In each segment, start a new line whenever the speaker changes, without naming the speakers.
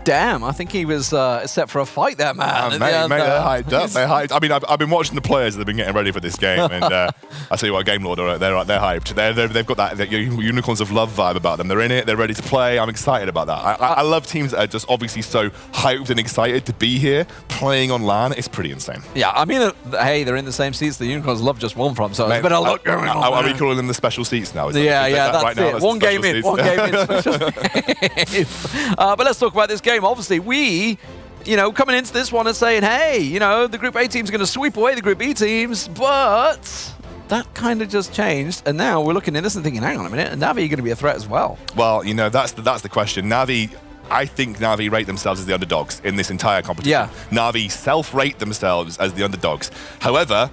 Damn, I think he was set for a fight there, man.
Mate, they're hyped up. They're hyped. I mean, I've been watching the players that have been getting ready for this game, and I tell you what, Game Lord, they're hyped. They've got that Unicorns of Love vibe about them. They're in it. They're ready to play. I'm excited about that. I love teams that are just obviously so hyped and excited to be here, playing on LAN. It's pretty insane.
Yeah, I mean, hey, they're in the same seats the Unicorns of Love just won from, so there's been a lot going on.
Are we calling them the special seats now?
That's
right
it.
Now,
one game in. But let's talk about this game. Obviously, we, coming into this one and saying, hey, the Group A team's going to sweep away the Group B teams, but that kind of just changed, and now we're looking at this and thinking, hang on a minute, and NAVI are going to be a threat as well.
Well, that's the question. I think NAVI rate themselves as the underdogs in this entire competition.
Yeah.
NAVI self-rate themselves as the underdogs. However,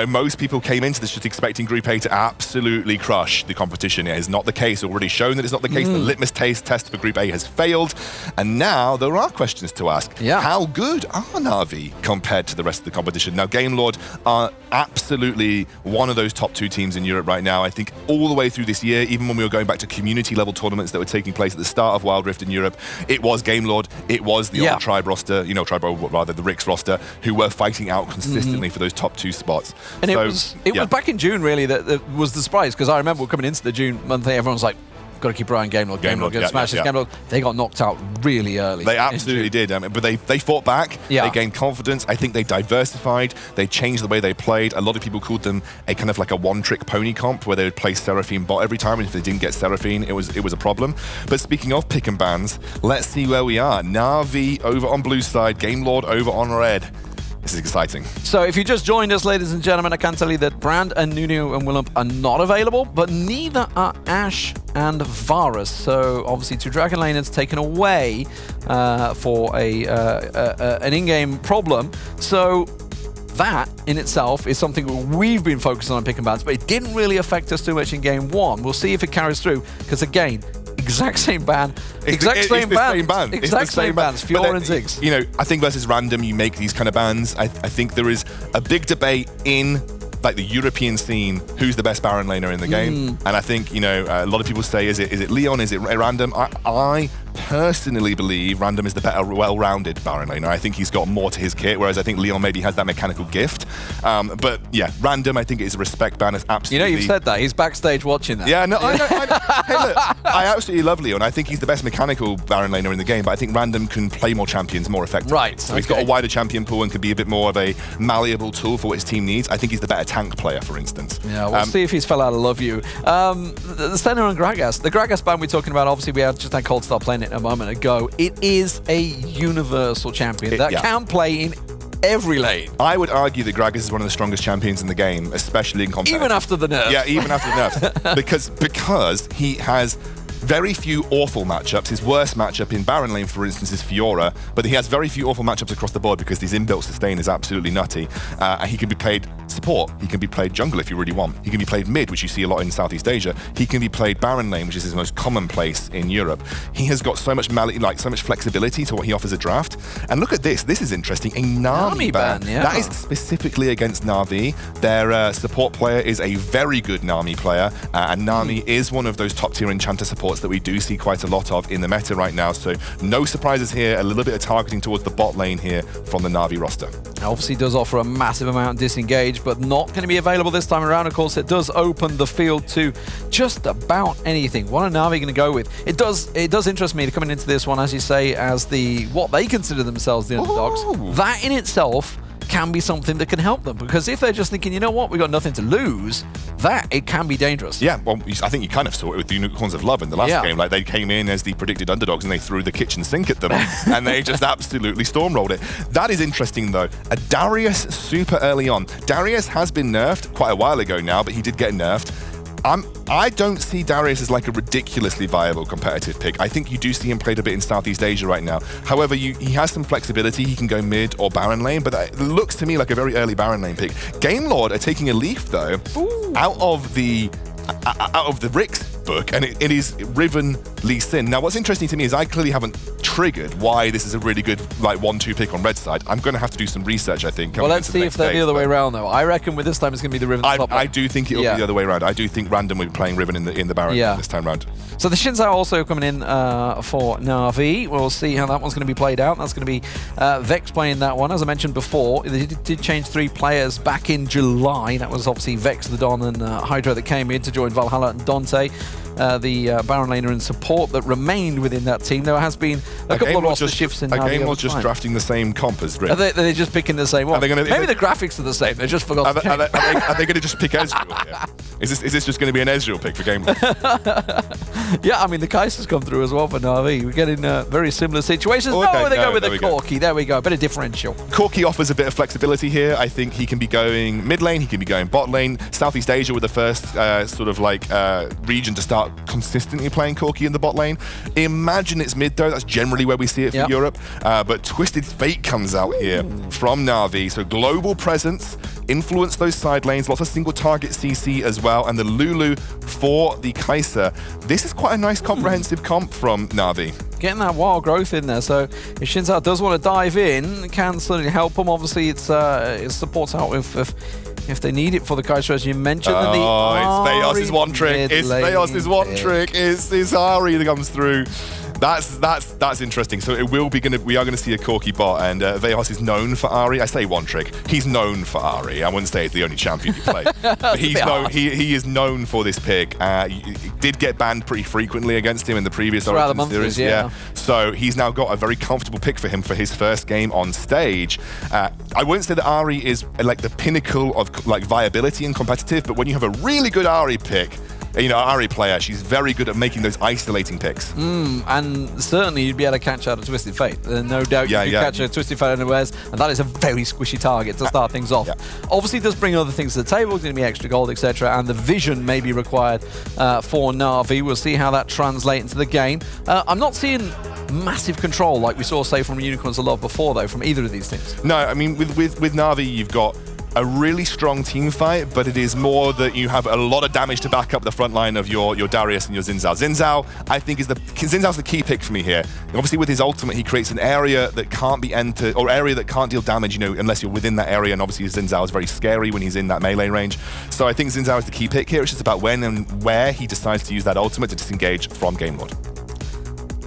most people came into this just expecting Group A to absolutely crush the competition. It is not the case. Already shown that it's not the case. The litmus test for Group A has failed. And now there are questions to ask.
Yeah.
How good are NAVI compared to the rest of the competition? Now, Game Lord are absolutely one of those top 2 teams in Europe right now. I think all the way through this year, even when we were going back to community-level tournaments that were taking place at the start of Wild Rift in Europe, it was Game Lord, it was the old Tribe roster, the Rix roster, who were fighting out consistently for those top 2 spots.
And it was back in June, really, that was the surprise, because I remember coming into the June month, everyone's like, got to keep your eye on Game Lord, going to smash this Game Lord. They got knocked out really early.
They absolutely did, but they fought back, they gained confidence. I think they diversified, they changed the way they played. A lot of people called them a kind of like a one-trick pony comp, where they would play Seraphine bot every time, and if they didn't get Seraphine, it was a problem. But speaking of pick and bans, let's see where we are. NAVI over on blue side, Game Lord over on red. This is exciting. So
if you just joined us, ladies and gentlemen, I can tell you that Brand and Nuno and Willump are not available, but neither are Ash and Varus. So obviously 2 Dragon Laners taken away for an in-game problem. So that in itself is something we've been focusing on pick and bans, but it didn't really affect us too much in game 1. We'll see if it carries through, because again, exact same ban. Exact same bans, Fiora and Ziggs.
I think versus random, you make these kind of bans. I think there is a big debate in the European scene, who's the best Baron laner in the game. And I think, a lot of people say, is it Leon, is it random? I personally believe random is the better, well-rounded Baron laner. I think he's got more to his kit, whereas I think Leon maybe has that mechanical gift. But yeah, random, I think it is a respect ban. It's absolutely.
You've said that. He's backstage watching that.
Yeah, no, I know. Hey, look, I absolutely love Leon. I think he's the best mechanical Baron laner in the game, but I think random can play more champions more effectively.
Right.
So he's got a wider champion pool and can be a bit more of a malleable tool for what his team needs. I think he's the better tank player, for instance.
Yeah, we'll see if he's fell out of love you. The Senna and Gragas. The Gragas ban we're talking about, obviously we had just had Cold Star playing it a moment ago. It is a universal champion that can play in every lane.
I would argue that Gragas is one of the strongest champions in the game, especially in competitive.
Even after the nerf.
Yeah, even after the nerf. because he has very few awful matchups. His worst matchup in Baron lane, for instance, is Fiora, but he has very few awful matchups across the board because his inbuilt sustain is absolutely nutty. He can be played support, he can be played jungle if you really want. He can be played mid, which you see a lot in Southeast Asia. He can be played Baron lane, which is his most common place in Europe. He has got so much so much flexibility to what he offers at draft. And look at this. This is interesting. A NAMI ban.
Yeah.
That is specifically against NAVI. Their support player is a very good NAMI player, and NAMI is one of those top tier enchanter supports that we do see quite a lot of in the meta right now. So no surprises here. A little bit of targeting towards the bot lane here from the NAVI roster.
Obviously does offer a massive amount of disengage, but not going to be available this time around. Of course, it does open the field to just about anything. What are NAVI going to go with? It does interest me coming into this one, as you say, as what they consider themselves the underdogs.
Ooh.
That in itself can be something that can help them, because if they're just thinking, you know what, we got nothing to lose, it can be dangerous.
Yeah, well, I think you kind of saw it with the Unicorns of Love in the last game. Like, they came in as the predicted underdogs and they threw the kitchen sink at them and they just absolutely stormrolled it. That is interesting, though. A Darius super early on. Darius has been nerfed quite a while ago now, but he did get nerfed. I don't see Darius as like a ridiculously viable competitive pick. I think you do see him played a bit in Southeast Asia right now. However, he has some flexibility. He can go mid or Baron lane, but it looks to me like a very early Baron lane pick. Game Lord are taking a leaf, though, out of the Rix book, and it is Riven Lee Sin. Now, what's interesting to me is I clearly haven't triggered why this is a really good like 1-2 pick on red side. I'm going to have to do some research, I think.
Well, let's see if they're the other way around, though. I reckon with this time it's going to be the Riven top.
I do think it'll be the other way around. I do think Random will be playing Riven in the Baron this time round.
So the Shinzao also coming in for NAVI. We'll see how that one's going to be played out. That's going to be Vex playing that one. As I mentioned before, they did change 3 players back in July. That was obviously Vex, the Don, and Hydra that came in to join Valhalla and Dante. The Baron laner and support that remained within that team. There has been a couple of roster shifts in NAVI.
Game was just drafting the same comp as Riven.
They're just picking the same one. Maybe the graphics are the same. They just forgot to change.
Are they going to just pick Ezreal here? Is this just going to be an Ezreal pick for Game?
Yeah, I mean, the Kaiser's come through as well for NAVI. We're getting very similar situations. They go with the Corki. There we go. A bit of differential.
Corki offers a bit of flexibility here. I think he can be going mid lane. He can be going bot lane. Southeast Asia were the first sort of like region to start consistently playing Corki in the bot lane. Imagine it's mid though. That's generally where we see it for Europe. But Twisted Fate comes out here from NAVI. So global presence, influence those side lanes, lots of single target CC as well, and the Lulu for the Kaiser. This is quite a nice comprehensive comp from NAVI.
Getting that wild growth in there, so if Shinzao does want to dive in, it can certainly help them. Obviously, it supports out if they need it for the Kaiser, as you mentioned.
Oh, it's Veos' one trick. It's Veos' one trick. It's Ari that comes through. That's interesting. So we are gonna see a Corki bot, and Veos is known for Ari. I say one trick. He's known for Ari. I wouldn't say it's the only champion he plays. But he is known for this pick. He did get banned pretty frequently against him in the previous Origin series. Yeah. So he's now got a very comfortable pick for him for his first game on stage. I wouldn't say that Ari is like the pinnacle of like viability and competitive, but when you have a really good Ari pick, you know, Ari player, she's very good at making those isolating picks.
And certainly you'd be able to catch out a Twisted Fate. No doubt you could catch a Twisted Fate unawares, and that is a very squishy target to start things off. Obviously it does bring other things to the table, it's going to be extra gold, etc., and the vision may be required for NAVI. We'll see how that translates into the game. I'm not seeing massive control like we saw, say, from Unicorns a lot before, though, from either of these teams. No,
I mean, with NAVI, you've got a really strong team fight, but it is more that you have a lot of damage to back up the front line of your Darius and your Xin Zhao. Xin Zhao, I think, Xin Zhao's the key pick for me here. Obviously, with his ultimate, he creates an area that can't be entered, or area that can't deal damage, you know, unless you're within that area. And obviously, Xin Zhao is very scary when he's in that melee range. So I think Xin Zhao is the key pick here. It's just about when and where he decides to use that ultimate to disengage from Game Lord.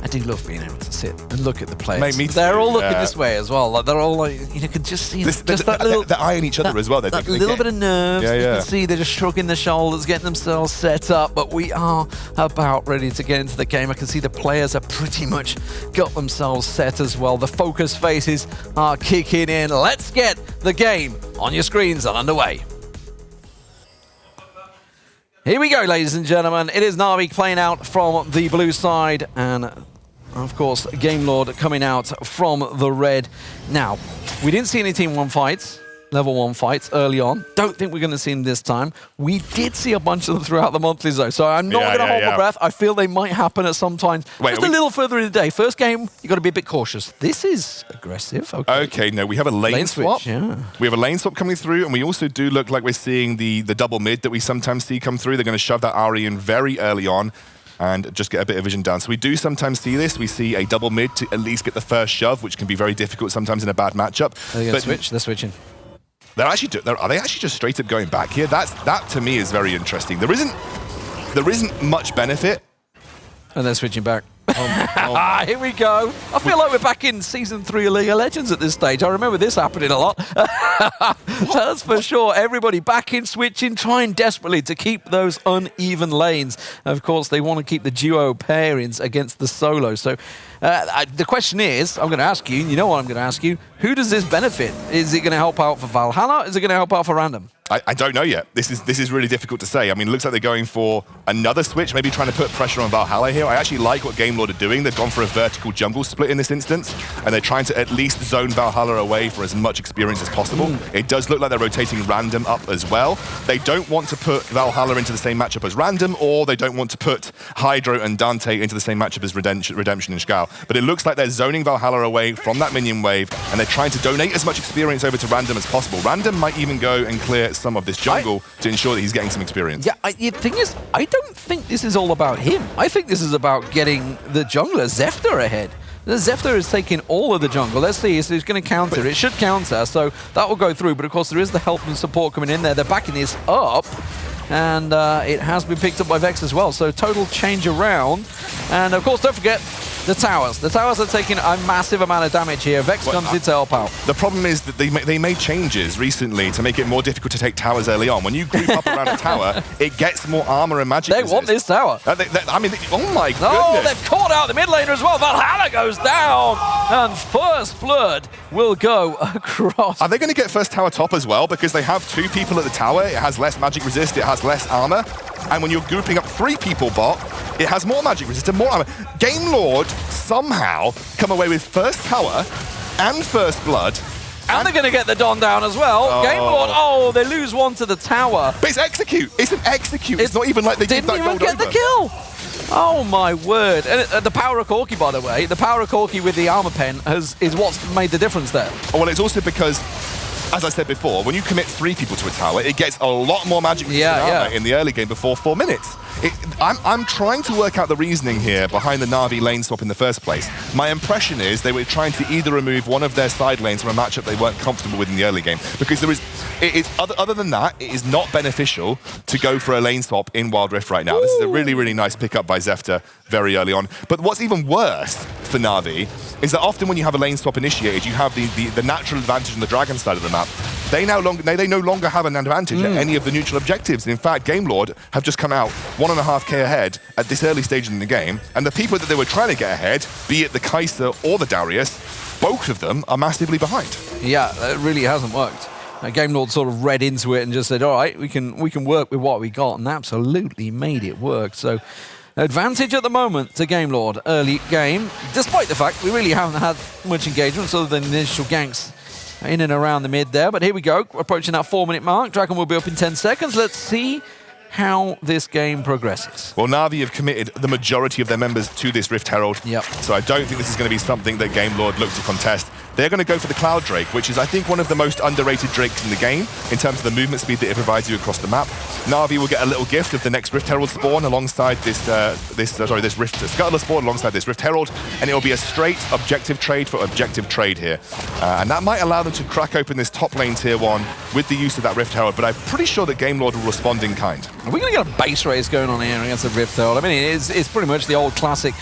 I do love being able to sit and look at the players.
Mate, me too,
they're all looking this way as well. Like, they're all like, you can just see that little.
They're eyeing each other as well.
That little bit of nerves. You can see they're just shrugging their shoulders, getting themselves set up. But we are about ready to get into the game. I can see the players are pretty much got themselves set as well. The focus faces are kicking in. Let's get the game on your screens and underway. Here we go, ladies and gentlemen. It is NAVI playing out from the blue side, and of course, Game Lord coming out from the red. Now, we didn't see any Team 1 fights, level 1 fights early on. Don't think we're going to see them this time. We did see a bunch of them throughout the monthlies, though, so I'm not going to hold my breath. I feel they might happen at some time. Just a little further in the day. First game, you got to be a bit cautious. This is aggressive.
Okay, no, we have a lane swap.
Switch,
We have a lane swap coming through, and we also do look like we're seeing the double mid that we sometimes see come through. They're going to shove that Ari in very early on and just get a bit of vision down. So we do sometimes see this. We see a double mid to at least get the first shove, which can be very difficult sometimes in a bad matchup.
They're going to switch. They're switching.
Are they actually just straight up going back here? That to me is very interesting. There isn't much benefit. And
they're switching back. Here we go. I feel like we're back in Season 3 of League of Legends at this stage. I remember this happening a lot. That's for sure. Everybody back in, switching, trying desperately to keep those uneven lanes. Of course, they want to keep the duo pairings against the solo. So the question is, I'm going to ask you, you know what I'm going to ask you, who does this benefit? Is it going to help out for Valhalla? Is it going to help out for Random?
I don't know yet. This is really difficult to say. I mean, it looks like they're going for another switch, maybe trying to put pressure on Valhalla here. I actually like what Game Lord are doing. They've gone for a vertical jungle split in this instance, and they're trying to at least zone Valhalla away for as much experience as possible. It does look like they're rotating Random up as well. They don't want to put Valhalla into the same matchup as Random, or they don't want to put Hydro and Dante into the same matchup as Redemption and Scowl. But it looks like they're zoning Valhalla away from that minion wave, and they're trying to donate as much experience over to Random as possible. Random might even go and clear some of this jungle to ensure that he's getting some experience.
Yeah, the thing is, I don't think this is all about him. I think this is about getting the jungler Zephyr ahead. Zefta is taking all of the jungle. Let's see, so he's going to counter. It should counter, so that will go through. But of course, there is the help and support coming in there. They're backing this up. And it has been picked up by Vex as well. So total change around. And of course, don't forget the towers. The towers are taking a massive amount of damage here. Vex comes in to help out.
The problem is that they made changes recently to make it more difficult to take towers early on. When you group up around a tower, it gets more armor and magic.
They want this tower.
I mean, oh my goodness.
Oh, they've caught out the mid laner as well. Valhalla goes down. And first blood will go across.
Are they going to get first tower top as well? Because they have 2 people at the tower. It has less magic resist. It has less armor. And when you're grouping up 3 people bot, it has more magic resist and more armor. Game Lord somehow come away with first tower and first blood.
And they're going to get the Don down as well. Game Lord, they lose one to the tower.
But it's execute. It's an execute. It's not even like they did that
didn't even get the kill. Oh my word. And the power of Corki, by the way, the power of Corki with the armor pen is what's made the difference there.
Well, it's also because, as I said before, when you commit 3 people to a tower, it gets a lot more magic armor in the early game before 4 minutes. I'm trying to work out the reasoning here behind the Na'Vi lane swap in the first place. My impression is they were trying to either remove one of their side lanes from a matchup they weren't comfortable with in the early game, because other than that, it is not beneficial to go for a lane swap in Wild Rift right now. This is a really, really nice pickup by Zefta very early on. But what's even worse for Na'Vi is that often when you have a lane swap initiated, you have the natural advantage on the Dragon side of the map. They no longer have an advantage at any of the neutral objectives. In fact, Game Lord have just come out 1.5k ahead at this early stage in the game, and the people that they were trying to get ahead, be it the Kai'Sa or the Darius, both of them are massively behind.
Yeah, it really hasn't worked. Game Lord sort of read into it and just said, all right, we can work with what we got, and absolutely made it work. So advantage at the moment to Game Lord early game, despite the fact we really haven't had much engagement other than the initial ganks in and around the mid there. But here we go, approaching that 4-minute mark. Dragon will be up in 10 seconds. Let's see how this game progresses.
Well, Na'Vi have committed the majority of their members to this Rift Herald.
Yep.
So I don't think this is going to be something that Game Lord looks to contest. They're going to go for the Cloud Drake, which is, I think, one of the most underrated Drakes in the game in terms of the movement speed that it provides you across the map. Na'Vi will get a little gift of the next Rift Herald spawn alongside this Rift Scuttler spawn alongside this Rift Herald, and it will be a straight objective trade for objective trade here. And that might allow them to crack open this top lane tier 1 with the use of that Rift Herald, but I'm pretty sure that Game Lord will respond in kind.
Are we going to get a base race going on here against the Rift Herald? I mean, it's pretty much the old classic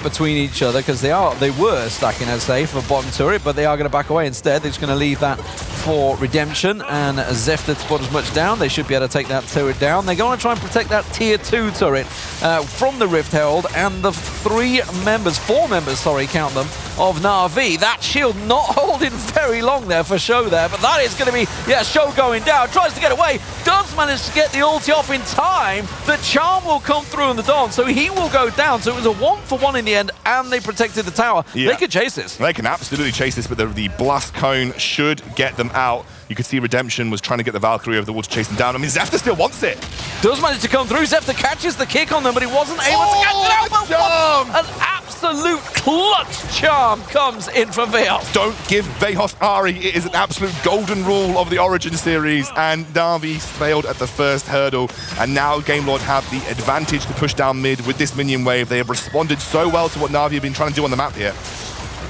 between each other, because they were stacking, I'd say, for bottom turret, but they are going to back away instead. They're just going to leave that for redemption, and Zefta to put as much down. They should be able to take that turret down. They're going to try and protect that tier 2 turret from the Rift Herald and the 4 members, count them, of Na'Vi. That shield not holding very long there for Show there, but that is going to be, Show going down. Tries to get away, does manage to get the ulti off in time. The charm will come through on the Don, so he will go down. So it was a 1-for-1 in the end, and they protected the tower. They could chase this.
They can absolutely chase this, but the blast cone should get them out. You could see Redemption was trying to get the Valkyrie over the wall to chase them down. I mean, Zefta still wants it.
Does manage to come through. Zefta catches the kick on them, but he wasn't able to catch it out. But an absolute clutch charm comes in from Vejos.
Don't give Vejos Ari. It is an absolute golden rule of the Origin series, and Na'Vi failed at the first hurdle, and now Game Lord have the advantage to push down mid with this minion wave. They have responded so well to what Na'Vi have been trying to do on the map here.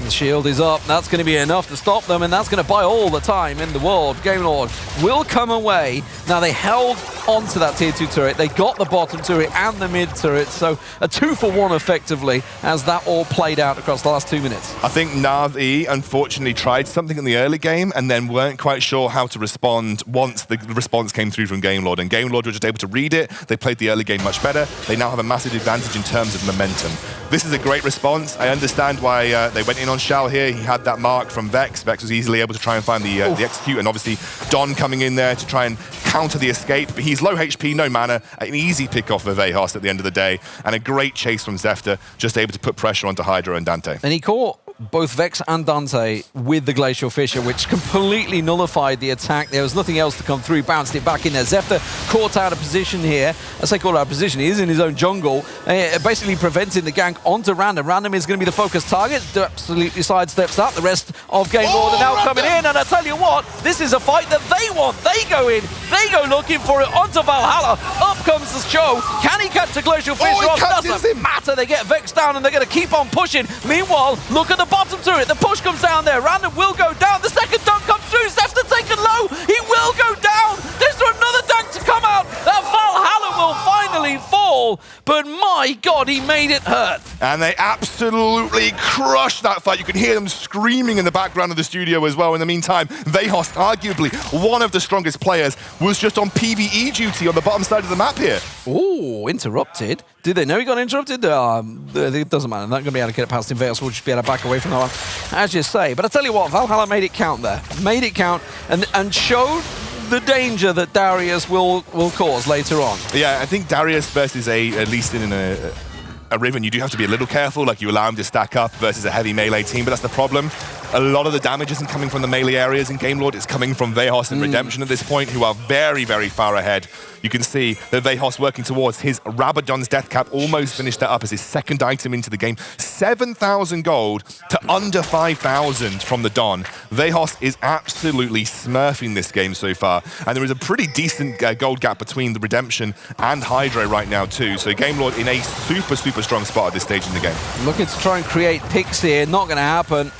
The shield is up. That's going to be enough to stop them, and that's going to buy all the time in the world. Game Lord will come away. Now, they held onto that tier 2 turret. They got the bottom turret and the mid turret, so a 2-for-1 effectively as that all played out across the last 2 minutes.
I think Na'Vi unfortunately tried something in the early game and then weren't quite sure how to respond once the response came through from Game Lord, and Game Lord were just able to read it. They played the early game much better. They now have a massive advantage in terms of momentum. This is a great response. I understand why they went in on Shao here. He had that mark from Vex. Vex was easily able to try and find the execute, and obviously Don coming in there to try and counter the escape. But he's low HP, no mana. An easy pick off for Vejos at the end of the day, and a great chase from Zefta, just able to put pressure onto Hydra and Dante.
And he caught both Vex and Dante with the Glacial Fissure, which completely nullified the attack. There was nothing else to come through, bounced it back in there. Zefta caught out of position here. I say caught out of position, he is in his own jungle, basically preventing the gank onto Random. Random is going to be the focus target, absolutely sidesteps that. The rest of Game Lord are now coming in, and I tell you what, this is a fight that they want. They go in, they go looking for it onto Valhalla. Up comes the Show. Can he catch the Glacial Fissure off? Doesn't matter. matter. They get Vex down and they're going to keep on pushing. Meanwhile, look at the bottom turret. The push comes down there. Random will go down. The second dunk comes through. Zef's taken low. He will go down. There's another dunk to come out. That Valhalla will finally fall. But my God, he made it hurt.
And they absolutely crushed that fight. You can hear them screaming in the background of the studio as well. In the meantime, Vejos, arguably one of the strongest players, was just on PvE duty on the bottom side of the map here.
Ooh, interrupted. Did they know he got interrupted? It doesn't matter. They're not going to be able to get it past him. Vejos will just be able to back away from that one, as you say. But I tell you what, Valhalla made it count there. Made it count and showed the danger that Darius will cause later on.
Yeah, I think Darius versus at least in a Riven, you do have to be a little careful, like you allow him to stack up versus a heavy melee team, but that's the problem. A lot of the damage isn't coming from the melee areas in Gamelord, it's coming from Vejos and Redemption at this point, who are very, very far ahead. You can see that Vejos working towards his Rabadon's Death Cap, almost finished that up as his second item into the game. 7,000 gold to under 5,000 from the Don. Vejos is absolutely smurfing this game so far, and there is a pretty decent gold gap between the Redemption and Hydro right now too, so Gamelord in a super, super strong spot at this stage in the game.
Looking to try and create picks here, not going to happen.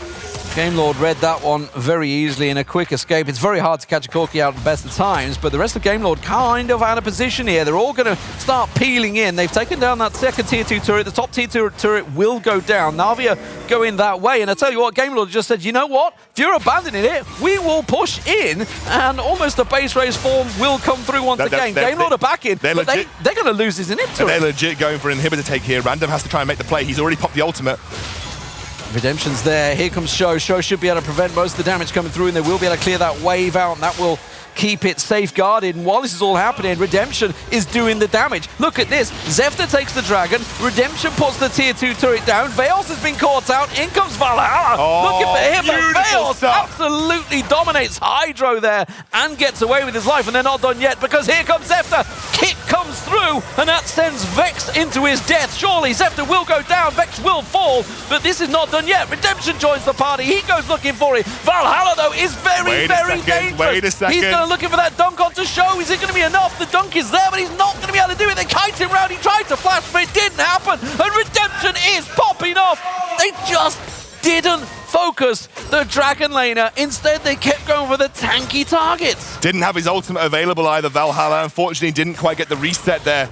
Gamelord read that one very easily in a quick escape. It's very hard to catch a Corki out at the best of times, but the rest of Gamelord kind of out of position here. They're all going to start peeling in. They've taken down that second tier 2 turret. The top tier 2 turret will go down. NAVI are going that way, and I tell you what, Gamelord just said, you know what? If you're abandoning it, we will push in, and almost a base race form will come through once again. Gamelord are back in, but they're going to lose his inhib turret.
They're legit going for an inhibitor take here. Random has to try and make the play. He's already popped the ultimate.
Redemption's there. Here comes Show. Show should be able to prevent most of the damage coming through, and they will be able to clear that wave out, and that will keep it safeguarded. And while this is all happening, Redemption is doing the damage. Look at this. Zefta takes the dragon. Redemption puts the tier 2 turret down. Vejos has been caught out. In comes Valhalla. Looking for him, but Vejos absolutely dominates Hydro there and gets away with his life. And they're not done yet, because here comes Zefta. Kick comes through, and that sends Vex into his death. Surely Zefta will go down. Vex will fall, but this is not done yet. Redemption joins the party. He goes looking for it. Valhalla, though, is very, very dangerous.
Wait a second.
He's looking for that dunk onto Show. Is it going to be enough? The dunk is there, but he's not going to be able to do it. They kite him round. He tried to flash, but it didn't happen. And Redemption is popping off. They just didn't focus the Dragon Laner. Instead, they kept going for the tanky targets.
Didn't have his ultimate available either, Valhalla. Unfortunately, didn't quite get the reset there.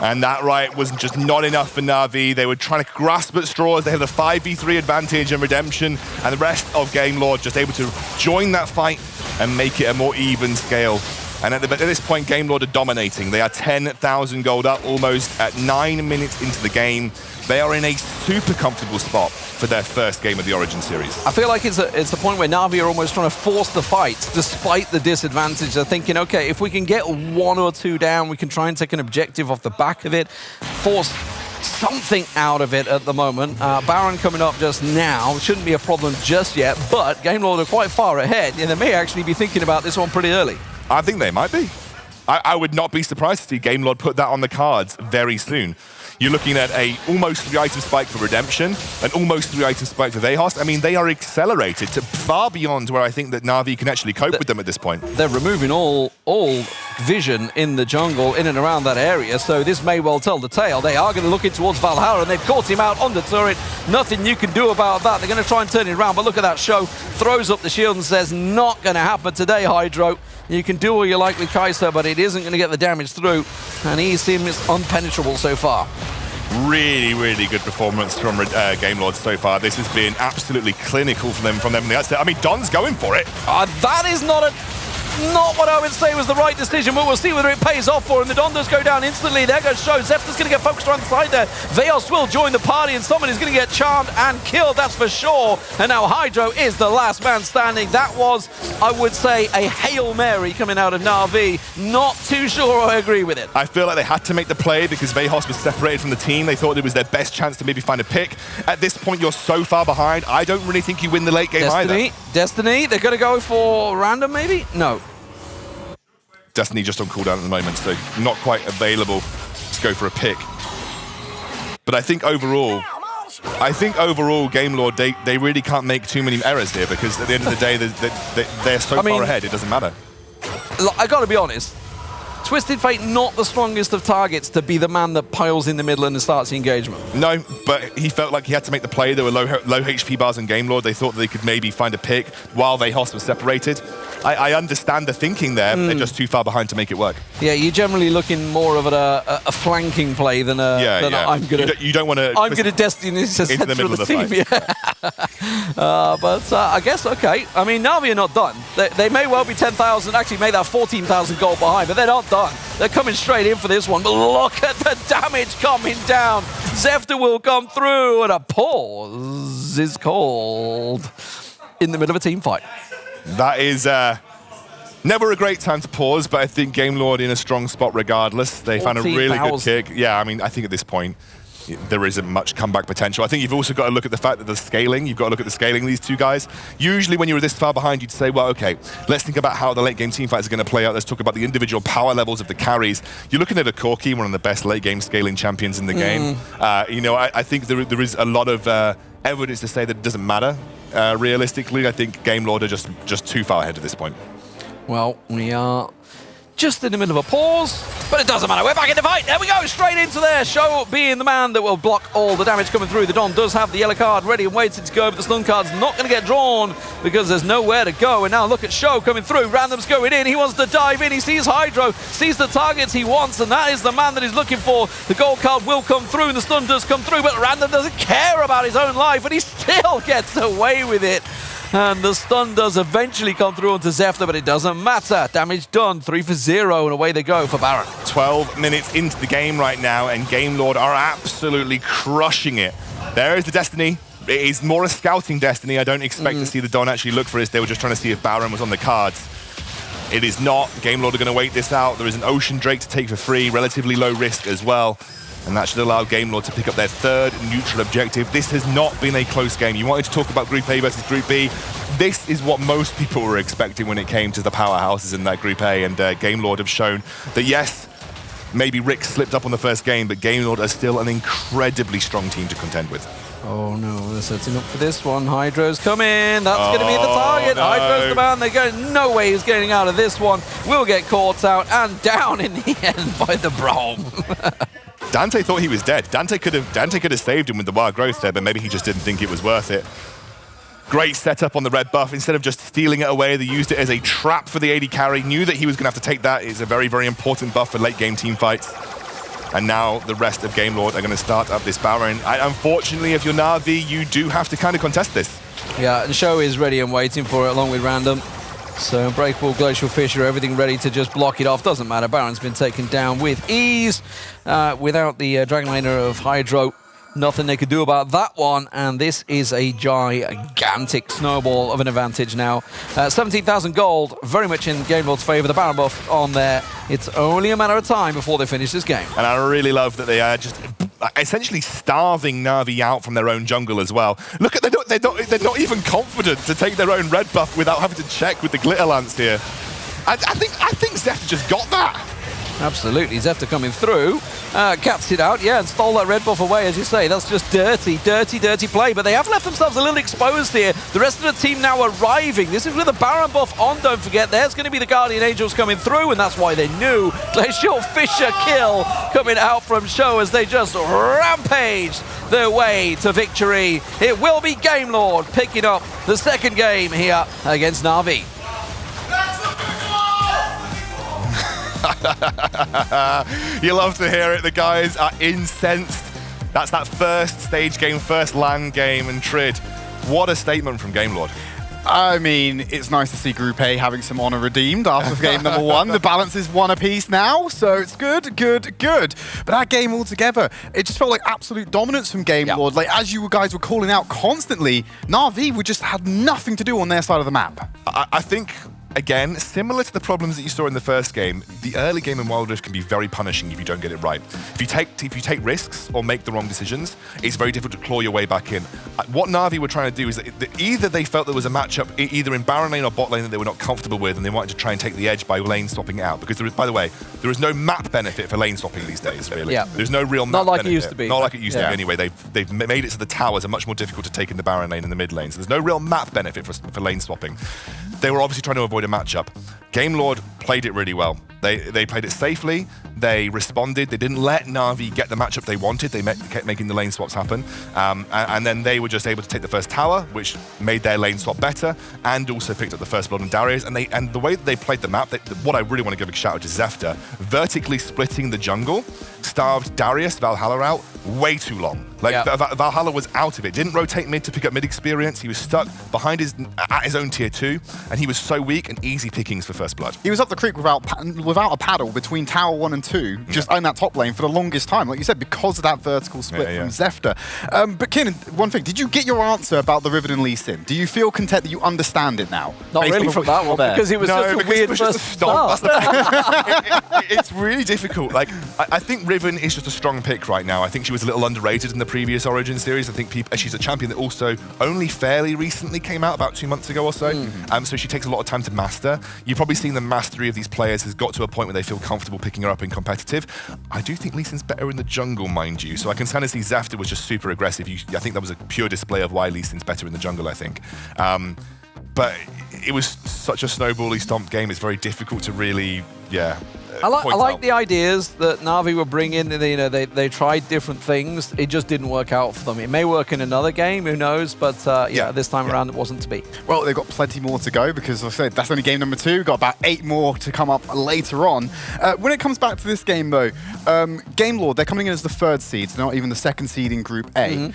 And that right was just not enough for Na'Vi. They were trying to grasp at straws. They had a 5v3 advantage in Redemption, and the rest of Gamelord just able to join that fight and make it a more even scale. And at this point, Gamelord are dominating. They are 10,000 gold up, almost at 9 minutes into the game. They are in a super comfortable spot for their first game of the Origin Series.
I feel like it's a point where Na'Vi are almost trying to force the fight, despite the disadvantage. They're thinking, okay, if we can get 1 or 2 down, we can try and take an objective off the back of it, force something out of it at the moment. Baron coming up just now. Shouldn't be a problem just yet, but Gamelord are quite far ahead, and they may actually be thinking about this one pretty early.
I think they might be. I would not be surprised to see Gamelord put that on the cards very soon. You're looking at a almost 3-item spike for Redemption, an almost 3-item spike for Vejos. I mean, they are accelerated to far beyond where I think that Na'Vi can actually cope with them at this point.
They're removing all vision in the jungle, in and around that area, so this may well tell the tale. They are going to look in towards Valhalla, and they've caught him out on the turret. Nothing you can do about that. They're going to try and turn it around, but look at that. Show throws up the shield and says, not going to happen today, Hydro. You can do all you like with Kai'Sa, but it isn't going to get the damage through, and he seems unpenetrable so far.
Really, really good performance from Gamelord so far. This has been absolutely clinical from them from the outset. I mean, Don's going for it.
That is not what I would say was the right decision, but we'll see whether it pays off for him. The Don does go down instantly. There goes Show. Zefta's going to get focused around the side there. Vejos will join the party, and someone is going to get charmed and killed, that's for sure. And now Hydro is the last man standing. That was, I would say, a Hail Mary coming out of Na'Vi. Not too sure I agree with it.
I feel like they had to make the play because Vejos was separated from the team. They thought it was their best chance to maybe find a pick. At this point, you're so far behind. I don't really think you win the late game either.
Destiny, they're going to go for random maybe? No.
Destiny just on cooldown at the moment, so not quite available to go for a pick. But I think overall, Gamelord, they really can't make too many errors here, because at the end of the day, they're so far ahead, it doesn't matter.
I got to be honest. Twisted Fate not the strongest of targets to be the man that piles in the middle and starts the engagement.
No, but he felt like he had to make the play. There were low HP bars in Game Lord. They thought that they could maybe find a pick while they were separated. I understand the thinking there, but they're just too far behind to make it work.
Yeah, you're generally looking more of a flanking play than I'm gonna.
You don't want to.
I'm gonna destiny to
into the middle of the
team.
fight.
But I guess okay. I mean, Navi are not done. They may well be 10,000. Actually, made that 14,000 gold behind, but they're not done. They're coming straight in for this one. But look at the damage coming down. Zefta will come through, and a pause is called in the middle of a team fight.
That is never a great time to pause, but I think Game Lord in a strong spot regardless. They found a really good kick. Yeah, I mean, I think at this point, there isn't much comeback potential. I think you've also got to look at the fact that the scaling, you've got to look at the scaling of these two guys. Usually when you're this far behind, you'd say, well, okay, let's think about how the late game team fights are going to play out. Let's talk about the individual power levels of the carries. You're looking at a Corki, one of the best late game scaling champions in the game. You know, I think there is a lot of evidence to say that it doesn't matter. Realistically, I think Game Lord are just too far ahead at this point.
Well, we are just in the middle of a pause, but it doesn't matter. We're back in the fight. There we go, straight into there. Show being the man that will block all the damage coming through. The Don does have the yellow card ready and waiting to go, but the stun card's not going to get drawn because there's nowhere to go. And now look at Show coming through. Random's going in. He wants to dive in. He sees Hydro, sees the targets he wants, and that is the man that he's looking for. The gold card will come through, and the stun does come through, but Random doesn't care about his own life, and he still gets away with it. And the stun does eventually come through onto Zefta, but it doesn't matter. Damage done, 3 for 0, and away they go for Baron.
12 minutes into the game right now, and Game Lord are absolutely crushing it. There is the Destiny. It is more a scouting Destiny. I don't expect to see the Don actually look for this. They were just trying to see if Baron was on the cards. It is not. Game Lord are going to wait this out. There is an Ocean Drake to take for free, relatively low risk as well. And that should allow Game Lord to pick up their third neutral objective. This has not been a close game. You wanted to talk about Group A versus Group B. This is what most people were expecting when it came to the powerhouses in that Group A. And Game Lord have shown that, yes, maybe Rick slipped up on the first game, but Game Lord are still an incredibly strong team to contend with.
Oh no, they're setting up for this one. Hydro's coming. That's going to be the target. No. Hydro's the man. They're going, no way he's getting out of this one. Will get caught out and down in the end by the Braum.
Dante thought he was dead. Dante could have saved him with the wild growth there, but maybe he just didn't think it was worth it. Great setup on the red buff. Instead of just stealing it away, they used it as a trap for the AD carry. Knew that he was going to have to take that. It's a very, very important buff for late game team fights. And now the rest of Game Lord are going to start up this Baron. Unfortunately, if you're Na'Vi, you do have to kind of contest this. Yeah,
the Show is ready and waiting for it along with Random. So Unbreakable, Glacial Fissure, everything ready to just block it off. Doesn't matter. Baron's been taken down with ease. Without the Dragon Laner of Hydro, nothing they could do about that one. And this is a gigantic snowball of an advantage now. 17,000 gold, very much in Game Lord's favor. The Baron buff on there. It's only a matter of time before they finish this game.
And I really love that they are just essentially starving Na'Vi out from their own jungle as well. Look at they're not even confident to take their own red buff without having to check with the Glitter Lance here. I think Zefta just got that.
Absolutely, Zefta coming through, caps it out, yeah, and stole that red buff away, as you say. That's just dirty play, but they have left themselves a little exposed here. The rest of the team now arriving. This is with the Baron buff on, don't forget. There's going to be the Guardian Angels coming through, and that's why they knew. Glacial Fissure kill coming out from Show as they just rampaged their way to victory. It will be Game Lord picking up the second game here against Na'Vi.
You love to hear it. The guys are incensed. That's that first stage game, first LAN game, and Trid. What a statement from Game Lord.
I mean, it's nice to see Group A having some honor redeemed after game number 1. The balance is 1 apiece now, so it's good. But that game altogether, it just felt like absolute dominance from Game Lord. Like, as you guys were calling out constantly, Na'Vi just had nothing to do on their side of the map.
I think, again, similar to the problems that you saw in the first game, the early game in Wild Rift can be very punishing if you don't get it right. If you take risks or make the wrong decisions, it's very difficult to claw your way back in. What Na'Vi were trying to do is that either they felt there was a matchup either in Baron lane or bot lane that they were not comfortable with, and they wanted to try and take the edge by lane swapping it out. Because there is, by the way, there is no map benefit for lane swapping these days, really.
Yeah.
There's no real map
Not like
benefit.
it used to be.
Not like it used to be anyway. They've made it so the towers are much more difficult to take in the Baron lane and the mid lane. So there's no real map benefit for lane swapping. They were obviously trying to avoid a matchup. Game Lord played it really well. They played it safely. They responded. They didn't let Na'Vi get the matchup they wanted. They kept making the lane swaps happen. And then they were just able to take the first tower, which made their lane swap better, and also picked up the first blood on Darius. And the way that they played the map, what I really want to give a shout out to Zefta, vertically splitting the jungle, starved Darius, Valhalla out way too long. Like Valhalla was out of it. Didn't rotate mid to pick up mid experience. He was stuck behind at his own tier 2, and he was so weak and easy pickings for first blood.
He was up the creek without a paddle between tower 1 and 2, just in that top lane for the longest time, like you said, because of that vertical split from Zefta. But Keenan, one thing, did you get your answer about the Riven and Lee Sin? Do you feel content that you understand it now?
Not really from that one, because it was just a weird first start.
It's really difficult. Like, I think Riven is just a strong pick right now. I think she was a little underrated in the previous Origin series. I think she's a champion that also only fairly recently came out, about 2 months ago or so. So she takes a lot of time to master. You've probably seen the mastery of these players has got to a point where they feel comfortable picking her up in competitive. I do think Lee Sin's better in the jungle, mind you. So I can kind of see Zefta was just super aggressive. I think that was a pure display of why Lee Sin's better in the jungle, I think. But it was such a snowbally stomped game. It's very difficult to really,
I like the ideas that Na'Vi were bringing. They tried different things. It just didn't work out for them. It may work in another game, who knows? But this time around, it wasn't to be.
Well, they've got plenty more to go because, as I said, that's only game number 2. Got about 8 more to come up later on. When it comes back to this game, though, Game Lord, they're coming in as the 3rd seed, so not even the 2nd seed in Group A.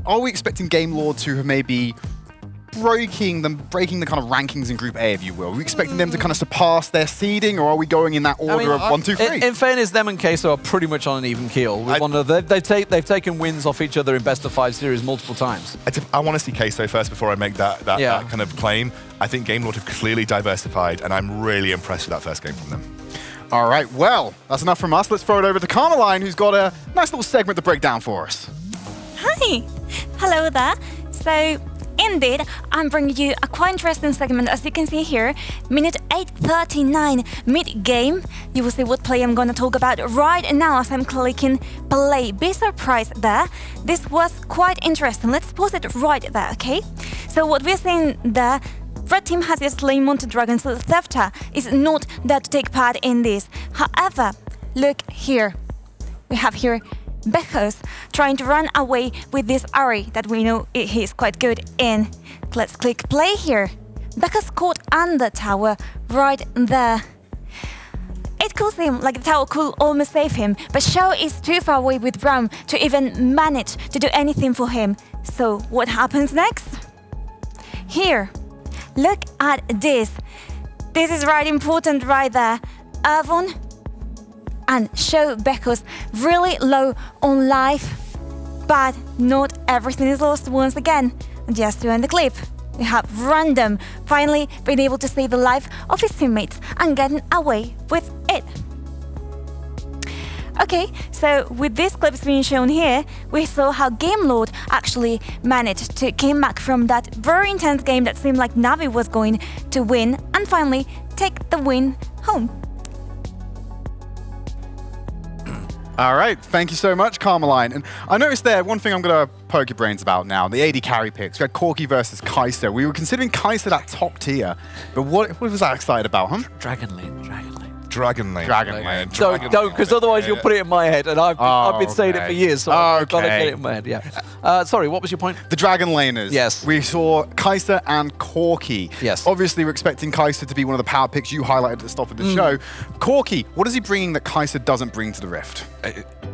Are we expecting Game Lord to have maybe breaking the kind of rankings in Group A, if you will? Are we expecting them to kind of surpass their seeding, or are we going in that order of 1, 2, 3?
In fairness, them and Queso are pretty much on an even keel. They've taken wins off each other in best-of-5 series multiple times.
I want to see Queso first before I make that kind of claim. I think Game Lord have clearly diversified, and I'm really impressed with that first game from them.
All right, well, that's enough from us. Let's throw it over to Carmeline, who's got a nice little segment to break down for us.
Hi. Hello there. So, indeed, I'm bringing you a quite interesting segment, as you can see here. Minute 8:39 mid-game. You will see what play I'm going to talk about right now as I'm clicking play. Be surprised there. This was quite interesting. Let's pause it right there, okay? So what we're seeing there, Red team has just slain Monte Dragon, so Zefta is not there to take part in this. However, look here. We have here Bekos trying to run away with this Ari that we know he's quite good in. Let's click play here. Bekos caught under tower right there. It could seem like the tower could almost save him, but Shao is too far away with Braum to even manage to do anything for him. So what happens next? Here, look at this. This is right important right there. Avon and Show Bekos really low on life, but not everything is lost once again. Just to end the clip, we have Random finally being able to save the life of his teammates and getting away with it. Okay, so with this clips being shown here, we saw how Game Lord actually managed to came back from that very intense game that seemed like Navi was going to win and finally take the win home.
All right, thank you so much, Carmeline. And I noticed there, one thing I'm going to poke your brains about now, the AD carry picks. We had Corki versus Kai'Sa. We were considering Kai'Sa that top tier, but what was that excited about, huh?
Dragon Lane.
Dragon Lane.
Don't, because otherwise you'll put it in my head, and I've been saying it for years, so I've got to get it in my head, yeah. Sorry, what was your point?
The Dragon Laners.
Yes.
We saw Kai'Sa and Corki.
Yes.
Obviously, we're expecting Kai'Sa to be one of the power picks you highlighted at the start of the show. Corki, what is he bringing that Kai'Sa doesn't bring to the Rift?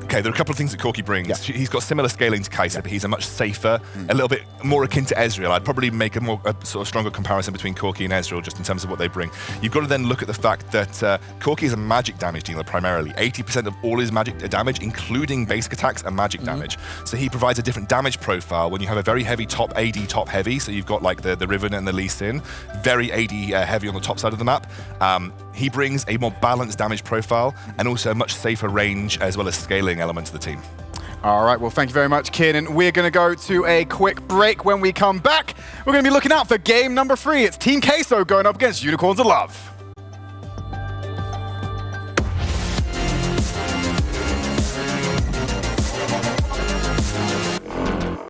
Okay, there are a couple of things that Corki brings. Yeah. He's got similar scaling to Kai'Sa, but he's a much safer, a little bit more akin to Ezreal. I'd probably make a sort of stronger comparison between Corki and Ezreal just in terms of what they bring. You've got to then look at the fact that Corki is a magic damage dealer primarily. 80% of all his magic damage, including basic attacks and magic damage. So he provides a different damage profile when you have a very heavy top AD, top heavy. So you've got like the Riven and the Lee Sin, very AD heavy on the top side of the map. He brings a more balanced damage profile and also a much safer range as well as scaling element to the team.
All right, well, thank you very much, Kieran. We're going to go to a quick break. When we come back, we're going to be looking out for game number 3. It's Team Queso going up against Unicorns of Love.